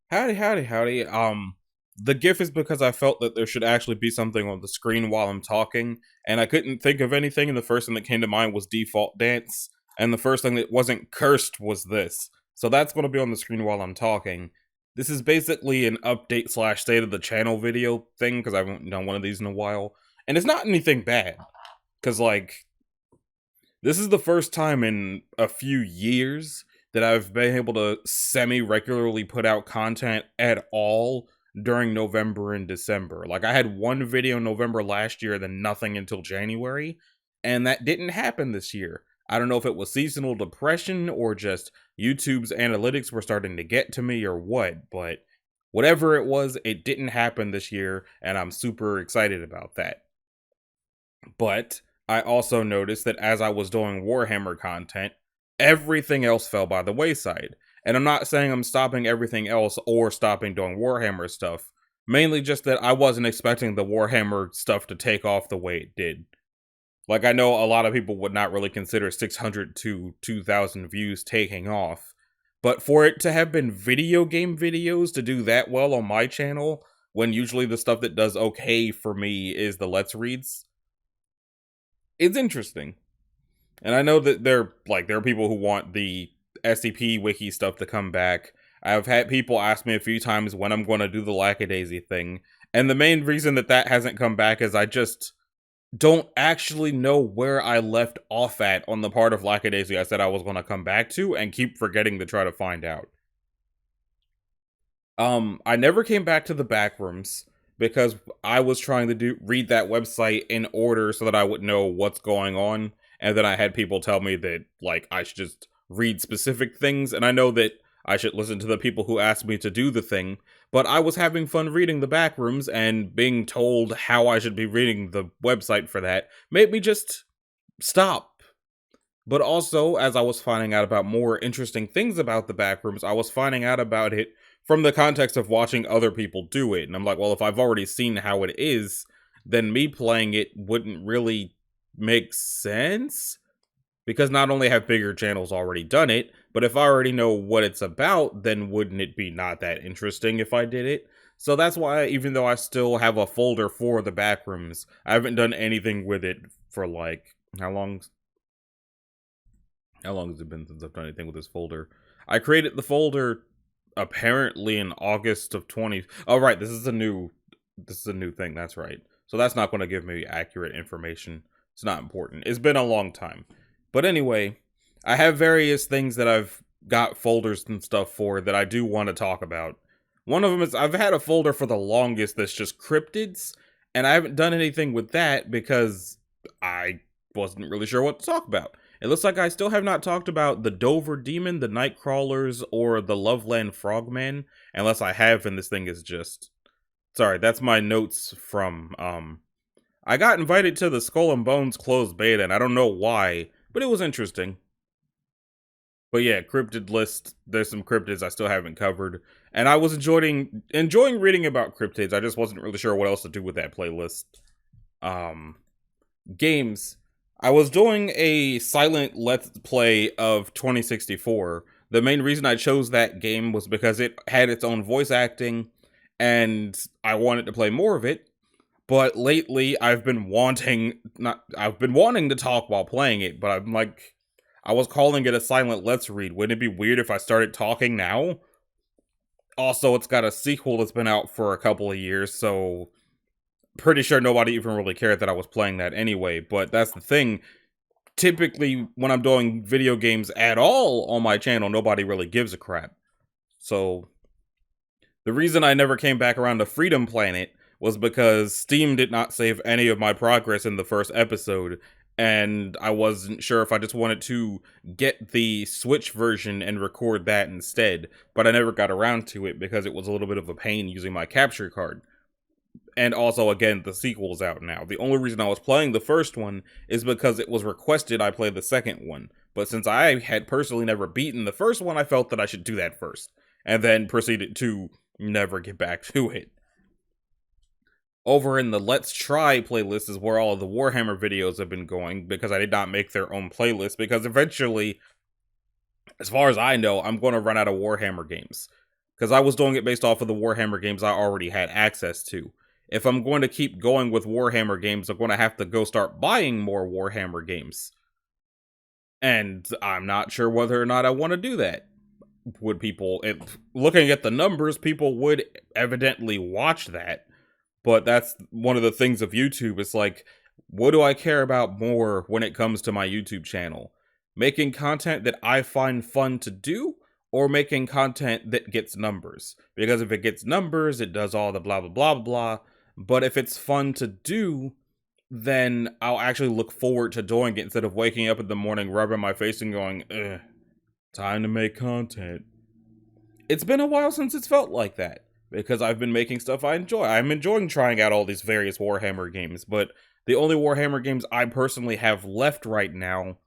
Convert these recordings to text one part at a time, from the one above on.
Howdy, howdy, howdy. The GIF is because I felt that there should actually be something on the screen while I'm talking, and I couldn't think of anything, and the first thing that came to mind was default dance, and the first thing that wasn't cursed was this. So that's going to be on the screen while I'm talking. This is basically an update slash state of the channel video thing, because I haven't done one of these in a while. And it's not anything bad, because, like, this is the first time in a few years that I've been able to semi-regularly put out content at all during November and December. Like, I had one video in November last year, then nothing until January, and that didn't happen this year. I don't know if it was seasonal depression or just YouTube's analytics were starting to get to me or what, but whatever it was, it didn't happen this year, and I'm super excited about that. But I also noticed that as I was doing Warhammer content, everything else fell by the wayside. And I'm not saying I'm stopping everything else or stopping doing Warhammer stuff, mainly just that I wasn't expecting the Warhammer stuff to take off the way it did. Like, I know a lot of people would not really consider 600 to 2,000 views taking off, but for it to have been video game videos to do that well on my channel, when usually the stuff that does okay for me is the Let's Reads, it's interesting. And I know that there are people who want the SCP wiki stuff to come back. I've had people ask me a few times when I'm going to do the Lackadaisy thing, and the main reason that that hasn't come back is I just don't actually know where I left off at on the part of Lackadaisy I said I was going to come back to, and keep forgetting to try to find out. I never came back to the backrooms because I was trying to read that website in order so that I would know what's going on, and then I had people tell me that, like, I should just read specific things, and I know that I should listen to the people who asked me to do the thing, but I was having fun reading the backrooms, and being told how I should be reading the website for that made me just stop. But also, as I was finding out about more interesting things about the backrooms, I was finding out about it from the context of watching other people do it. And I'm like, well, if I've already seen how it is, then me playing it wouldn't really make sense. Because not only have bigger channels already done it, but if I already know what it's about, then wouldn't it be not that interesting if I did it? So that's why, even though I still have a folder for the backrooms, I haven't done anything with it for, like, how long? How long has it been since I've done anything with this folder? I created the folder apparently in August of 20. Oh, right, this is a new thing. That's right. So that's not going to give me accurate information. It's not important. It's been a long time. But anyway, I have various things that I've got folders and stuff for that I do want to talk about. One of them is I've had a folder for the longest that's just cryptids, and I haven't done anything with that because I wasn't really sure what to talk about. It looks like I still have not talked about the Dover Demon, the Nightcrawlers, or the Loveland Frogman, unless I have, and this thing is just... Sorry, that's my notes from, I got invited to the Skull and Bones closed beta, and I don't know why, but it was interesting. But yeah, cryptid list, there's some cryptids I still haven't covered, and I was enjoying reading about cryptids. I just wasn't really sure what else to do with that playlist. Um, Games. I was doing a silent let's play of 2064. The main reason I chose that game was because it had its own voice acting, and I wanted to play more of it. But lately, I've been wanting to talk while playing it, but I'm like, I was calling it a silent let's read. Wouldn't it be weird if I started talking now? Also, it's got a sequel that's been out for a couple of years, so pretty sure nobody even really cared that I was playing that anyway. But that's the thing. Typically, when I'm doing video games at all on my channel, nobody really gives a crap. So, the reason I never came back around to Freedom Planet was because Steam did not save any of my progress in the first episode, and I wasn't sure if I just wanted to get the Switch version and record that instead, but I never got around to it because it was a little bit of a pain using my capture card. And also, again, the sequel's out now. The only reason I was playing the first one is because it was requested I play the second one. But since I had personally never beaten the first one, I felt that I should do that first. And then proceeded to never get back to it. Over in the Let's Try playlist is where all of the Warhammer videos have been going, because I did not make their own playlist, because eventually, as far as I know, I'm going to run out of Warhammer games. because I was doing it based off of the Warhammer games I already had access to. If I'm going to keep going with Warhammer games, I'm going to have to go start buying more Warhammer games. And I'm not sure whether or not I want to do that. Would people, looking at the numbers, people would evidently watch that. But that's one of the things of YouTube. It's like, what do I care about more when it comes to my YouTube channel? Making content that I find fun to do, or making content that gets numbers? Because if it gets numbers, it does all the blah, blah, blah, blah. But if it's fun to do, then I'll actually look forward to doing it instead of waking up in the morning, rubbing my face and going, ugh, time to make content. It's been a while since it's felt like that, because I've been making stuff I enjoy. I'm enjoying trying out all these various Warhammer games, but the only Warhammer games I personally have left right now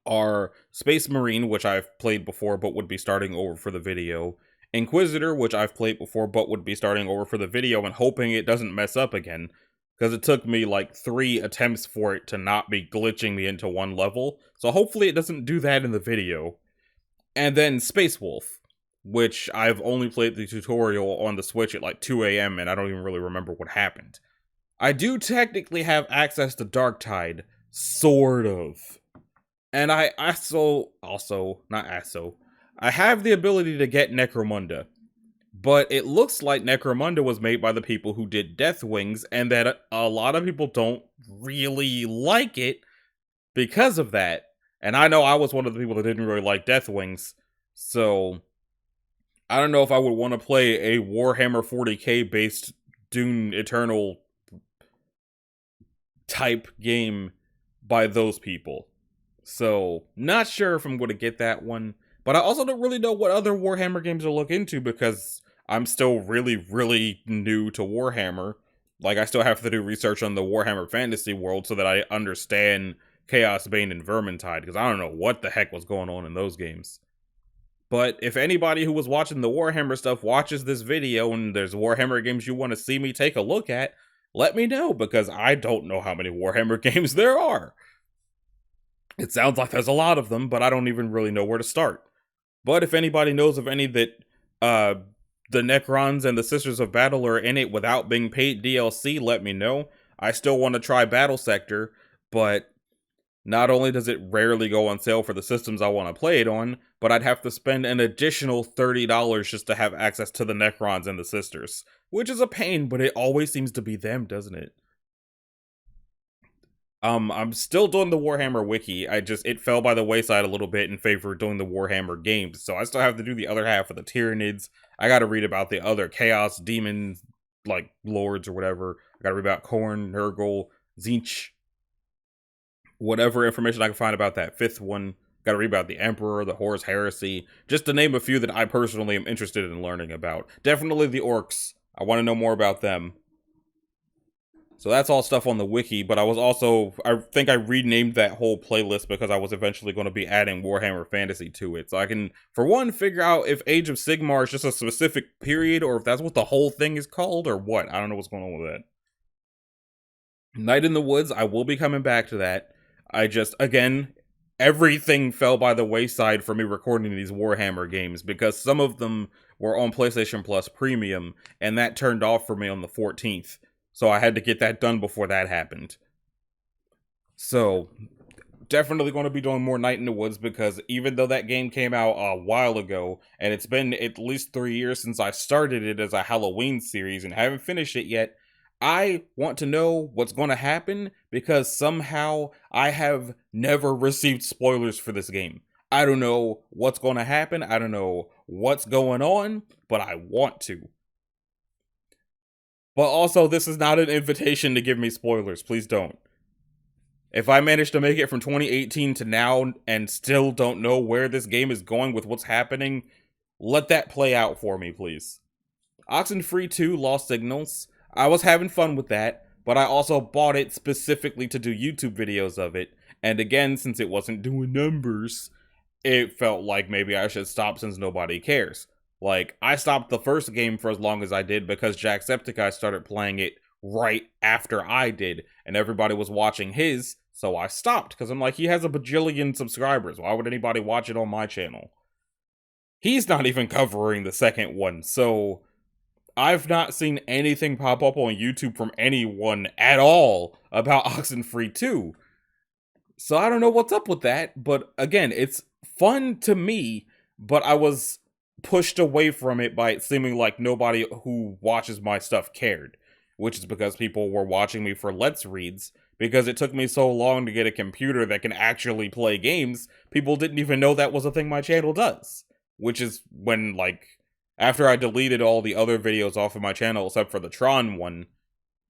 are Space Marine, which I've played before but would be starting over for the video, Inquisitor, which I've played before but would be starting over for the video and hoping it doesn't mess up again, because it took me like 3 attempts for it to not be glitching me into one level, so hopefully it doesn't do that in the video. And then Space Wolf, which I've only played the tutorial on the Switch at like 2 a.m. and I don't even really remember what happened. I do technically have access to Darktide, sort of. And I have the ability to get Necromunda. But it looks like Necromunda was made by the people who did Deathwings, and that a lot of people don't really like it because of that. And I know I was one of the people that didn't really like Deathwings, so I don't know if I would want to play a Warhammer 40k based Dune Eternal type game by those people. So, not sure if I'm going to get that one. But I also don't really know what other Warhammer games to look into, because I'm still really, really new to Warhammer. Like, I still have to do research on the Warhammer Fantasy world so that I understand Chaos Bane and Vermintide, because I don't know what the heck was going on in those games. But if anybody who was watching the Warhammer stuff watches this video and there's Warhammer games you want to see me take a look at, let me know, because I don't know how many Warhammer games there are. It sounds like there's a lot of them, but I don't even really know where to start. But if anybody knows of any that the Necrons and the Sisters of Battle are in it without being paid DLC, let me know. I still want to try Battle Sector, but not only does it rarely go on sale for the systems I want to play it on, but I'd have to spend an additional $30 just to have access to the Necrons and the Sisters. Which is a pain, but it always seems to be them, doesn't it? I'm still doing the Warhammer wiki. It fell by the wayside a little bit in favor of doing the Warhammer games. So I still have to do the other half of the Tyranids. I gotta read about the other Chaos Demons, like, lords or whatever. I gotta read about Khorne, Nurgle, Tzeentch. Whatever information I can find about that 5th one. Gotta read about the Emperor, the Horus Heresy. Just to name a few that I personally am interested in learning about. Definitely the Orcs. I want to know more about them. So that's all stuff on the wiki, but I think I renamed that whole playlist because I was eventually going to be adding Warhammer Fantasy to it. So I can, for one, figure out if Age of Sigmar is just a specific period, or if that's what the whole thing is called, or what. I don't know what's going on with that. Night in the Woods, I will be coming back to that. Again, everything fell by the wayside for me recording these Warhammer games, because some of them were on PlayStation Plus Premium, and that turned off for me on the 14th. So I had to get that done before that happened. So, definitely going to be doing more Night in the Woods, because even though that game came out a while ago, and it's been at least 3 years since I started it as a Halloween series and haven't finished it yet, I want to know what's going to happen, because somehow I have never received spoilers for this game. I don't know what's going to happen, I don't know what's going on, but I want to. But also, this is not an invitation to give me spoilers. Please don't. If I manage to make it from 2018 to now and still don't know where this game is going with what's happening, let that play out for me, please. Oxenfree 2 Lost Signals. I was having fun with that, but I also bought it specifically to do YouTube videos of it. And again, since it wasn't doing numbers, it felt like maybe I should stop since nobody cares. Like, I stopped the first game for as long as I did because Jacksepticeye started playing it right after I did, and everybody was watching his, so I stopped, because I'm like, he has a bajillion subscribers. Why would anybody watch it on my channel? he's not even covering the second one. So I've not seen anything pop up on YouTube from anyone at all about Oxenfree 2. So I don't know what's up with that, but again, it's fun to me, but I was pushed away from it by it seeming like nobody who watches my stuff cared, which is because people were watching me for Let's Reads. Because it took me so long to get a computer that can actually play games, people didn't even know that was a thing my channel does. Which is when, like, after I deleted all the other videos off of my channel except for the Tron one,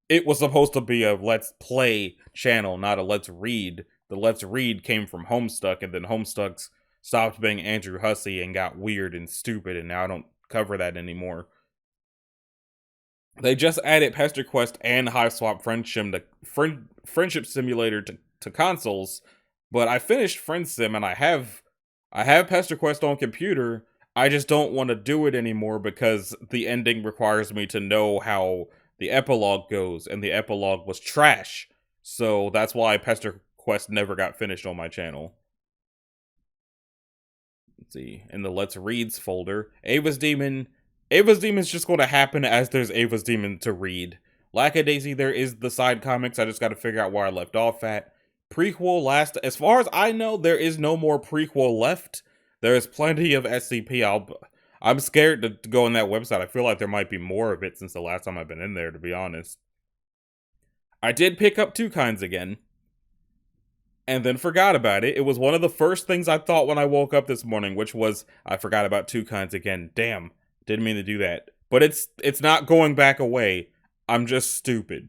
it was supposed to be a Let's Play channel, not a Let's Read. The Let's Read came from Homestuck, and then Homestuck's stopped being Andrew Hussey and got weird and stupid, and now I don't cover that anymore. They just added Pester Quest and Hive Swap Friendship Simulator to consoles, but I finished Friend Sim and I have Pester Quest on computer. I just don't want to do it anymore because the ending requires me to know how the epilogue goes, and the epilogue was trash. So that's why Pester Quest never got finished on my channel. Let's see, in the Let's Reads folder, Ava's Demon's just going to happen as there's Ava's Demon to read. Lackadaisy, there is the side comics. I just got to figure out where I left off at. Prequel last, as far as I know, there is no more prequel left. There is plenty of SCP. I'm scared to go on that website. I feel like there might be more of it since the last time I've been in there, to be honest. I did pick up Two Kinds again, and then forgot about it. It was one of the first things I thought when I woke up this morning, which was, I forgot about Two Kinds again. Damn, didn't mean to do that. But it's not going back away. I'm just stupid.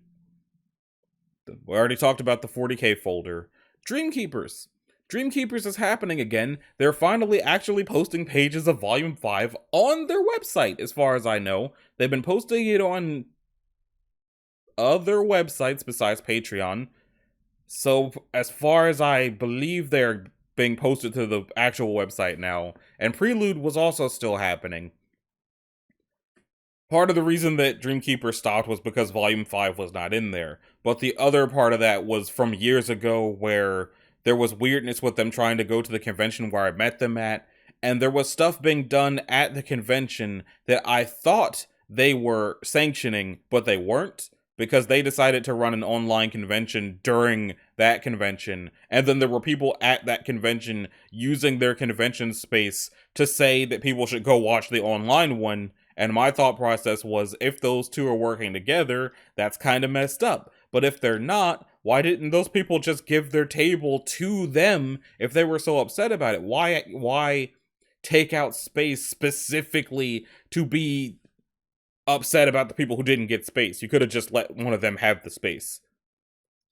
We already talked about the 40K folder. Dreamkeepers. Dreamkeepers is happening again. They're finally actually posting pages of Volume 5 on their website, as far as I know. They've been posting it on other websites besides Patreon. So, as far as I believe, they're being posted to the actual website now. And Prelude was also still happening. Part of the reason that Dreamkeeper stopped was because Volume 5 was not in there. But the other part of that was from years ago where there was weirdness with them trying to go to the convention where I met them at. And there was stuff being done at the convention that I thought they were sanctioning, but they weren't. Because they decided to run an online convention during that convention. And then there were people at that convention using their convention space to say that people should go watch the online one. And my thought process was, if those two are working together, that's kind of messed up. But if they're not, why didn't those people just give their table to them if they were so upset about it? Why take out space specifically to be upset about the people who didn't get space? You could have just let one of them have the space.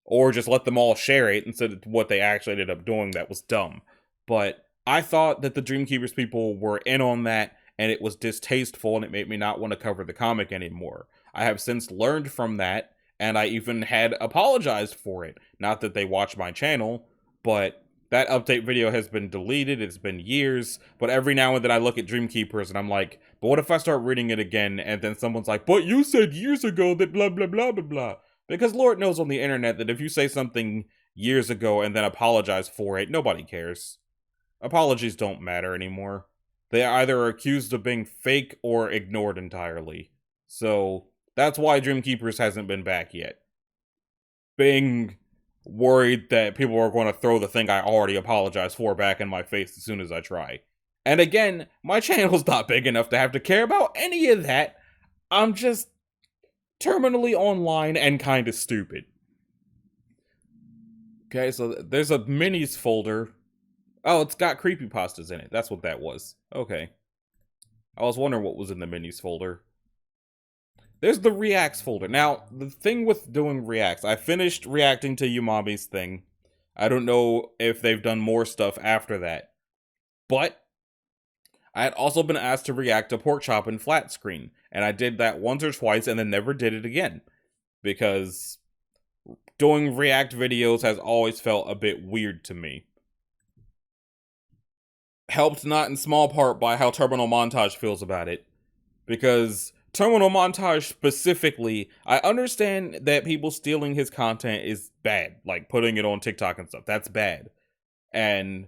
Or just let them all share it instead of what they actually ended up doing that was dumb. But I thought that the Dreamkeepers people were in on that, and it was distasteful, and it made me not want to cover the comic anymore. I have since learned from that, and I even had apologized for it. Not that they watch my channel, but that update video has been deleted. It's been years, but every now and then I look at Dreamkeepers and I'm like, but what if I start reading it again and then someone's like, but you said years ago that blah, blah, blah, blah, blah. Because Lord knows on the internet that if you say something years ago and then apologize for it, nobody cares. Apologies don't matter anymore. They either are accused of being fake or ignored entirely. So that's why Dreamkeepers hasn't been back yet. Being worried that people are going to throw the thing I already apologized for back in my face as soon as I try. And again, my channel's not big enough to have to care about any of that. I'm just terminally online and kind of stupid. Okay, so there's a minis folder. Oh, it's got creepypastas in it. That's what that was. Okay. I was wondering what was in the minis folder. There's the reacts folder. Now, the thing with doing reacts, I finished reacting to Umami's thing. I don't know if they've done more stuff after that. But I had also been asked to react to Pork Chop in flat screen, and I did that once or twice and then never did it again. Because doing react videos has always felt a bit weird to me. Helped not in small part by how Terminal Montage feels about it. Because Terminal Montage specifically, I understand that people stealing his content is bad. Like, putting it on TikTok and stuff, that's bad. And,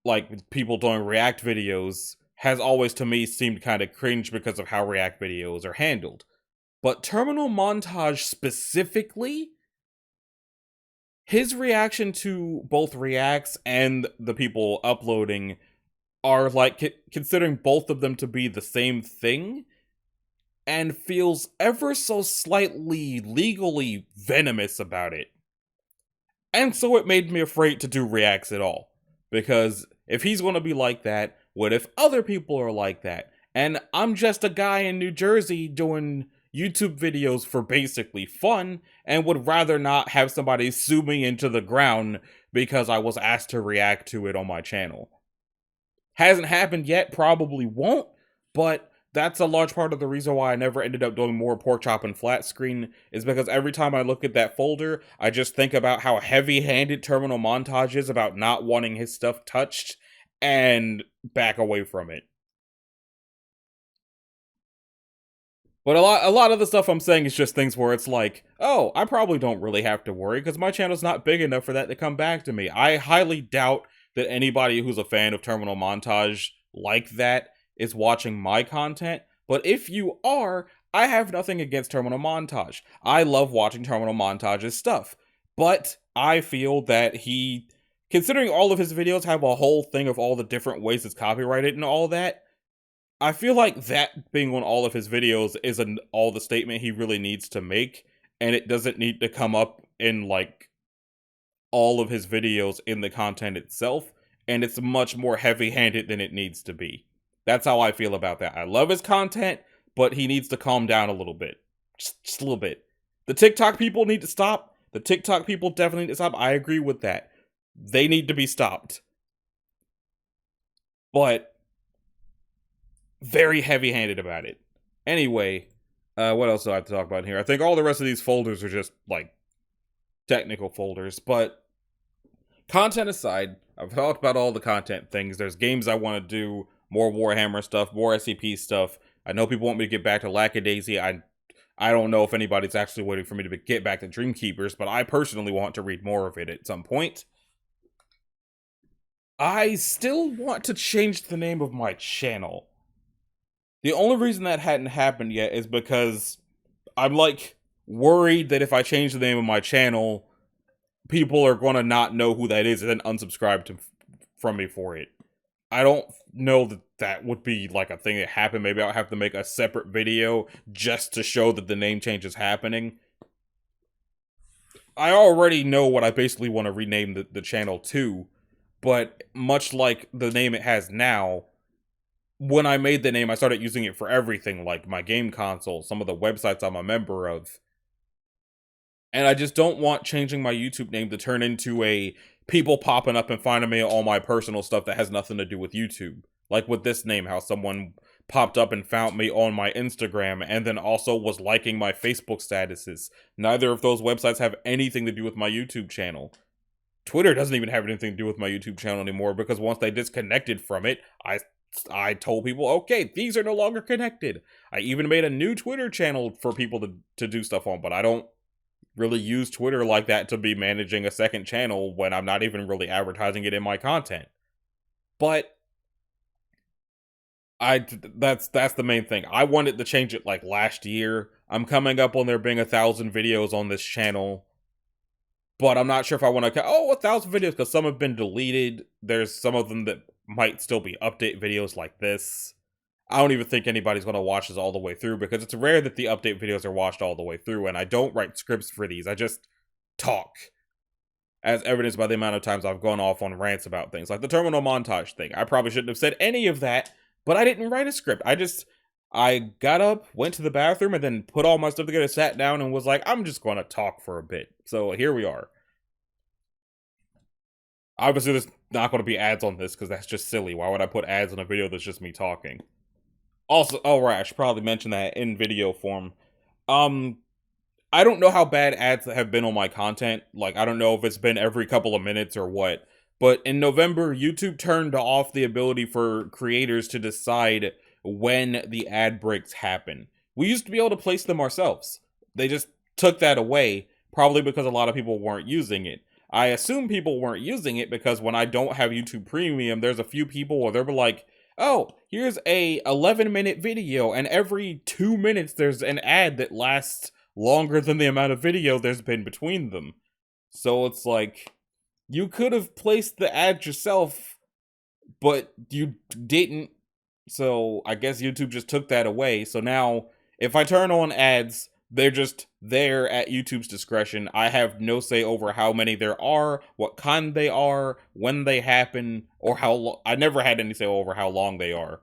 like, people doing react videos has always to me seemed kind of cringe because of how React videos are handled. But Terminal Montage specifically, his reaction to both reacts and the people uploading are like considering both of them to be the same thing, and feels ever so slightly legally venomous about it. And so it made me afraid to do reacts at all. Because if he's going to be like that, what if other people are like that? And I'm just a guy in New Jersey doing YouTube videos for basically fun, and would rather not have somebody sue me into the ground because I was asked to react to it on my channel. Hasn't happened yet, probably won't, but that's a large part of the reason why I never ended up doing more pork chop and flat screen, is because every time I look at that folder, I just think about how heavy-handed Terminal Montage is about not wanting his stuff touched, and back away from it. But a lot of the stuff I'm saying is just things where it's like, oh, I probably don't really have to worry because my channel's not big enough for that to come back to me. I highly doubt that anybody who's a fan of Terminal Montage like that is watching my content. But if you are, I have nothing against Terminal Montage. I love watching Terminal Montage's stuff. But I feel that he, considering all of his videos have a whole thing of all the different ways it's copyrighted and all that, I feel like that being on all of his videos isn't all the statement he really needs to make, and it doesn't need to come up in, like, all of his videos in the content itself, and it's much more heavy-handed than it needs to be. That's how I feel about that. I love his content, but he needs to calm down a little bit. Just a little bit. The TikTok people need to stop. The TikTok people definitely need to stop. I agree with that. They need to be stopped. But very heavy-handed about it. Anyway, what else do I have to talk about here? I think all the rest of these folders are just, like, technical folders, but content aside, I've talked about all the content things. There's games I want to do, more Warhammer stuff, more SCP stuff. I know people want me to get back to Lackadaisy. I don't know if anybody's actually waiting for me to get back to Dreamkeepers, but I personally want to read more of it at some point. I still want to change the name of my channel. The only reason that hadn't happened yet is because I'm, like, worried that if I change the name of my channel, people are going to not know who that is and then unsubscribe from me for it. I don't know that that would be, like, a thing that happened. Maybe I'll have to make a separate video just to show that the name change is happening. I already know what I basically want to rename the channel to, but much like the name it has now, when I made the name, I started using it for everything, like my game console, some of the websites I'm a member of. And I just don't want changing my YouTube name to turn into a people popping up and finding me all my personal stuff that has nothing to do with YouTube. Like with this name, how someone popped up and found me on my Instagram and then also was liking my Facebook statuses. Neither of those websites have anything to do with my YouTube channel. Twitter doesn't even have anything to do with my YouTube channel anymore because once they disconnected from it, I told people, okay, these are no longer connected. I even made a new Twitter channel for people to do stuff on, but I don't really use Twitter like that to be managing a second channel when I'm not even really advertising it in my content. But that's the main thing. I wanted to change it like last year. I'm coming up on there being 1,000 videos on this channel. But I'm not sure if I want to, 1,000 videos, because some have been deleted. There's some of them that might still be update videos like this. I don't even think anybody's going to watch this all the way through, because it's rare that the update videos are watched all the way through, and I don't write scripts for these. I just talk. As evidenced by the amount of times I've gone off on rants about things, like the Terminal Montage thing. I probably shouldn't have said any of that, but I didn't write a script. I got up, went to the bathroom, and then put all my stuff together, sat down, and was like, I'm just going to talk for a bit. So here we are. Obviously, there's not going to be ads on this, because that's just silly. Why would I put ads on a video that's just me talking? Also, oh right, I should probably mention that in video form. I don't know how bad ads have been on my content. Like, I don't know if it's been every couple of minutes or what. But in November, YouTube turned off the ability for creators to decide when the ad breaks happen. We used to be able to place them ourselves. They just took that away, probably because a lot of people weren't using it. I assume people weren't using it because when I don't have YouTube Premium, there's a few people where they're like, oh, here's a 11-minute video, and every 2 minutes there's an ad that lasts longer than the amount of video there's been between them. So it's like, you could have placed the ad yourself, but you didn't. So I guess YouTube just took that away. So now, if I turn on ads, they're just there at YouTube's discretion. I have no say over how many there are, what kind they are, when they happen, or how I never had any say over how long they are.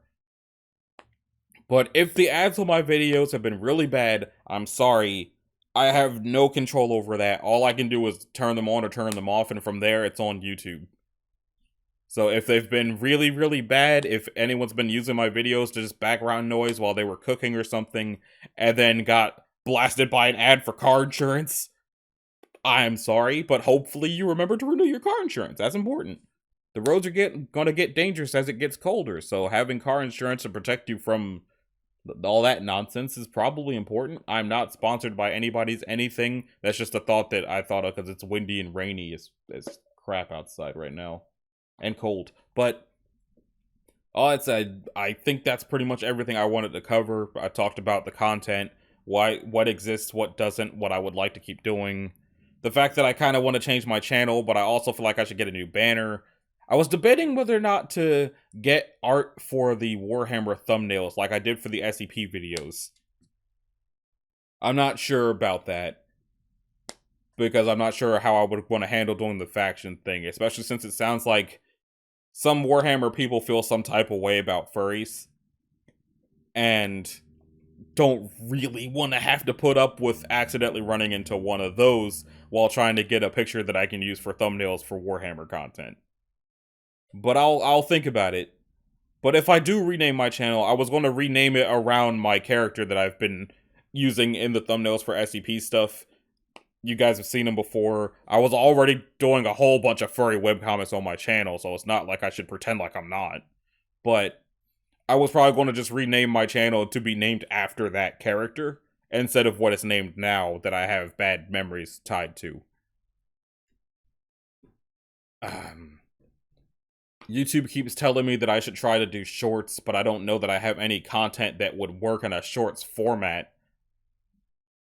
But if the ads on my videos have been really bad, I'm sorry. I have no control over that. All I can do is turn them on or turn them off, and from there, it's on YouTube. So if they've been really, really bad, if anyone's been using my videos to just background noise while they were cooking or something, and then got blasted by an ad for car insurance, I'm sorry, but hopefully you remember to renew your car insurance. That's important. The roads are gonna get dangerous as it gets colder, so having car insurance to protect you from all that nonsense is probably important. I'm not sponsored by anybody's anything. That's just a thought that I thought of because it's windy and rainy as crap outside right now. And cold. But all that said, I think that's pretty much everything I wanted to cover. I talked about the content, what exists, what doesn't, what I would like to keep doing. The fact that I kind of want to change my channel, but I also feel like I should get a new banner. I was debating whether or not to get art for the Warhammer thumbnails like I did for the SCP videos. I'm not sure about that, because I'm not sure how I would want to handle doing the faction thing, especially since it sounds like some Warhammer people feel some type of way about furries and don't really want to have to put up with accidentally running into one of those while trying to get a picture that I can use for thumbnails for Warhammer content. But I'll think about it. But if I do rename my channel, I was going to rename it around my character that I've been using in the thumbnails for SCP stuff. You guys have seen him before. I was already doing a whole bunch of furry webcomics on my channel, so it's not like I should pretend like I'm not. But I was probably going to just rename my channel to be named after that character, instead of what it's named now that I have bad memories tied to. YouTube keeps telling me that I should try to do shorts, but I don't know that I have any content that would work in a shorts format.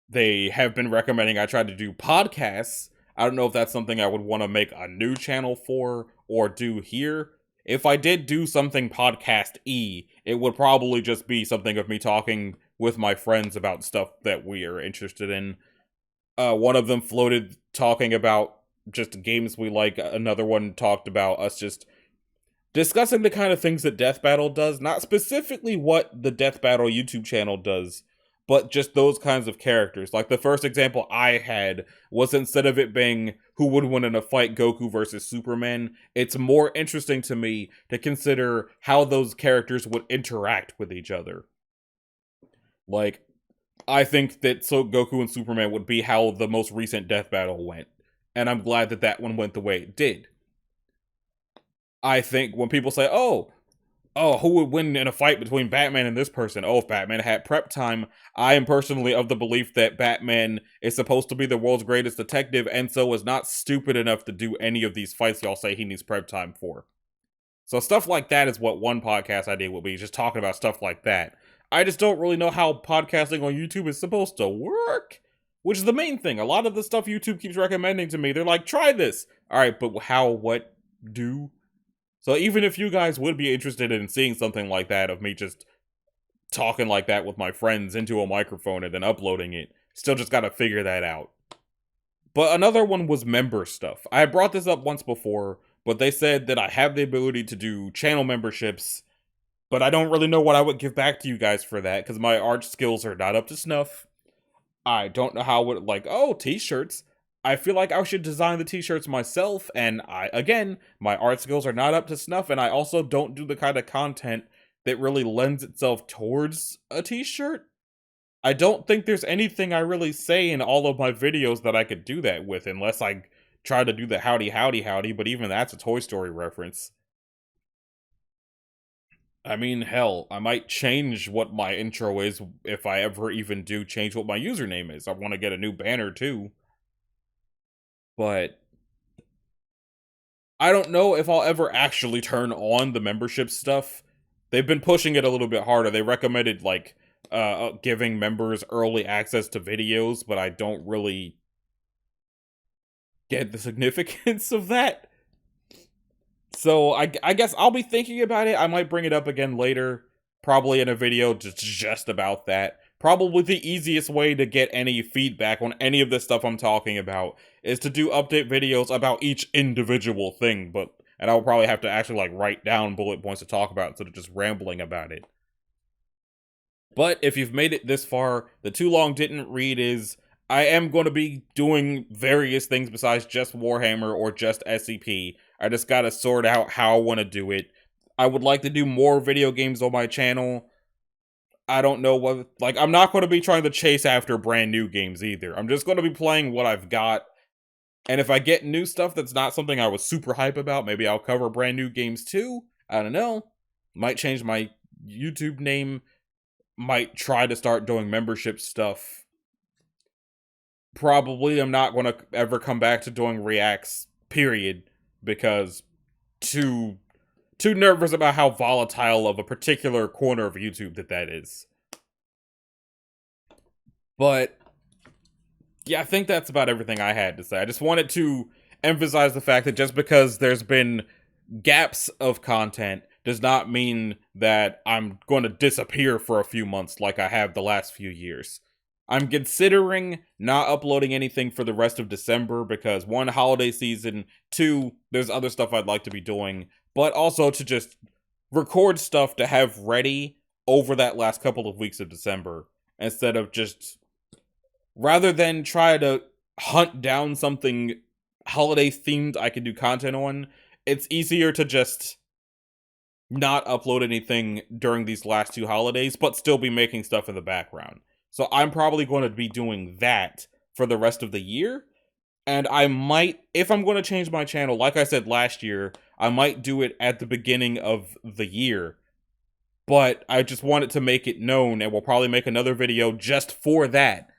They have been recommending I try to do podcasts. I don't know if that's something I would want to make a new channel for or do here. If I did do something podcast-y, it would probably just be something of me talking with my friends about stuff that we are interested in. One of them floated talking about just games we like. Another one talked about us just discussing the kind of things that Death Battle does. Not specifically what the Death Battle YouTube channel does, but just those kinds of characters. Like the first example I had was, instead of it being who would win in a fight, Goku versus Superman, it's more interesting to me to consider how those characters would interact with each other. Like, I think that Goku and Superman would be how the most recent Death Battle went. And I'm glad that that one went the way it did. I think when people say, oh, who would win in a fight between Batman and this person? Oh, if Batman had prep time. I am personally of the belief that Batman is supposed to be the world's greatest detective, and so is not stupid enough to do any of these fights y'all say he needs prep time for. So stuff like that is what one podcast I did will be, just talking about stuff like that. I just don't really know how podcasting on YouTube is supposed to work, which is the main thing. A lot of the stuff YouTube keeps recommending to me, they're like, try this. All right, but how, what, do? So even if you guys would be interested in seeing something like that, of me just talking like that with my friends into a microphone and then uploading it, still just gotta figure that out. But another one was member stuff. I had brought this up once before, but they said that I have the ability to do channel memberships, but I don't really know what I would give back to you guys for that, because my art skills are not up to snuff. I don't know how would, like, oh, t-shirts. I feel like I should design the t-shirts myself, and again, my art skills are not up to snuff, and I also don't do the kind of content that really lends itself towards a t-shirt. I don't think there's anything I really say in all of my videos that I could do that with, unless I try to do the howdy howdy howdy, but even that's a Toy Story reference. I mean, hell, I might change what my intro is if I ever even do change what my username is. I want to get a new banner too. But I don't know if I'll ever actually turn on the membership stuff, they've been pushing it a little bit harder. They recommended like giving members early access to videos, but I don't really get the significance of that. So I guess I'll be thinking about it. I might bring it up again later, probably in a video just about that. Probably the easiest way to get any feedback on any of the stuff I'm talking about is to do update videos about each individual thing, and I'll probably have to actually like write down bullet points to talk about instead of just rambling about it. But if you've made it this far, the too long didn't read is I am going to be doing various things besides just Warhammer or just SCP. I just gotta sort out how I want to do it. I would like to do more video games on my channel. I don't know what, like, I'm not going to be trying to chase after brand new games either. I'm just going to be playing what I've got. And if I get new stuff that's not something I was super hype about, maybe I'll cover brand new games too. I don't know. Might change my YouTube name. Might try to start doing membership stuff. Probably I'm not going to ever come back to doing reacts, period, because too nervous about how volatile of a particular corner of YouTube that is. But yeah, I think that's about everything I had to say. I just wanted to emphasize the fact that just because there's been gaps of content does not mean that I'm going to disappear for a few months like I have the last few years. I'm considering not uploading anything for the rest of December because 1, holiday season, 2, there's other stuff I'd like to be doing, but also to just record stuff to have ready over that last couple of weeks of December instead of just, rather than try to hunt down something holiday themed I can do content on, it's easier to just not upload anything during these last 2 holidays, but still be making stuff in the background. So I'm probably going to be doing that for the rest of the year. And I might, if I'm going to change my channel, like I said last year, I might do it at the beginning of the year. But I just wanted to make it known, and we'll probably make another video just for that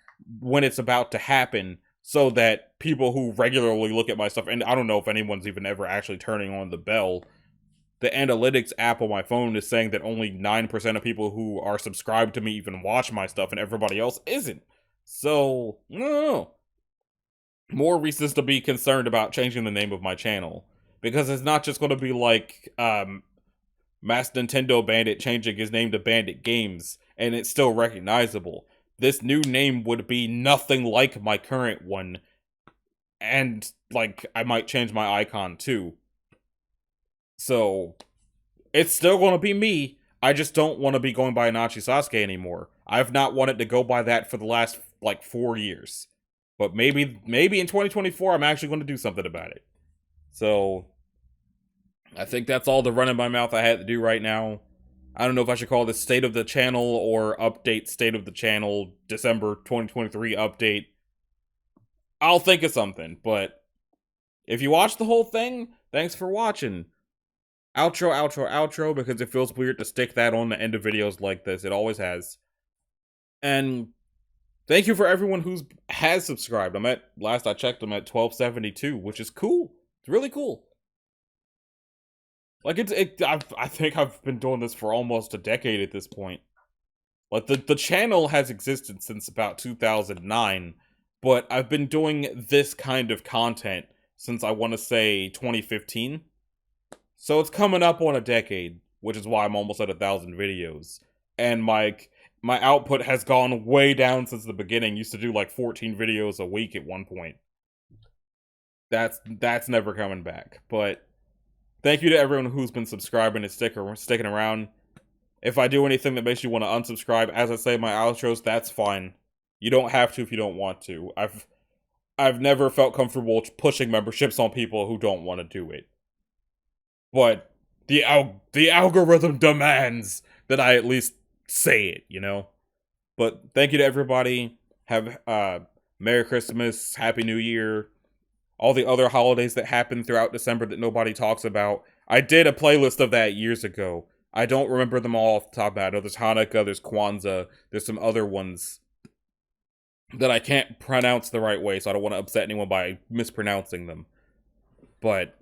when it's about to happen, so that people who regularly look at my stuff, and I don't know if anyone's even ever actually turning on the bell, the analytics app on my phone is saying that only 9% of people who are subscribed to me even watch my stuff and everybody else isn't. So, no. More reasons to be concerned about changing the name of my channel. Because it's not just going to be like Mass Nintendo Bandit changing his name to Bandit Games and it's still recognizable. This new name would be nothing like my current one. And, like, I might change my icon too. So, it's still going to be me. I just don't want to be going by Anachi Sasuke anymore. I've not wanted to go by that for the last, like, 4 years. But maybe in 2024, I'm actually going to do something about it. So, I think that's all the running my mouth I had to do right now. I don't know if I should call this State of the Channel or Update State of the Channel December 2023 update. I'll think of something, but if you watched the whole thing, thanks for watching. Outro, outro, outro, because it feels weird to stick that on the end of videos like this. It always has. And thank you for everyone has subscribed. Last I checked, I'm at 1272, which is cool. It's really cool. Like, I think I've been doing this for almost a decade at this point. Like, the channel has existed since about 2009, but I've been doing this kind of content since, I want to say, 2015. So it's coming up on a decade, which is why I'm almost at 1,000 videos. And my output has gone way down since the beginning. Used to do like 14 videos a week at one point. That's never coming back. But thank you to everyone who's been subscribing and sticking around. If I do anything that makes you want to unsubscribe, as I say in my outros, that's fine. You don't have to if you don't want to. I've never felt comfortable pushing memberships on people who don't want to do it. But the algorithm demands that I at least say it, you know? But thank you to everybody. Have Merry Christmas, Happy New Year, all the other holidays that happen throughout December that nobody talks about. I did a playlist of that years ago. I don't remember them all off the top of my head. There's Hanukkah, there's Kwanzaa, there's some other ones that I can't pronounce the right way, so I don't want to upset anyone by mispronouncing them. But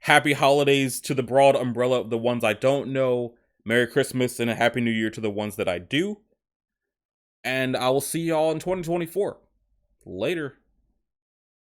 happy holidays to the broad umbrella of the ones I don't know, Merry Christmas and a Happy New Year to the ones that I do. And I will see y'all in 2024. Later.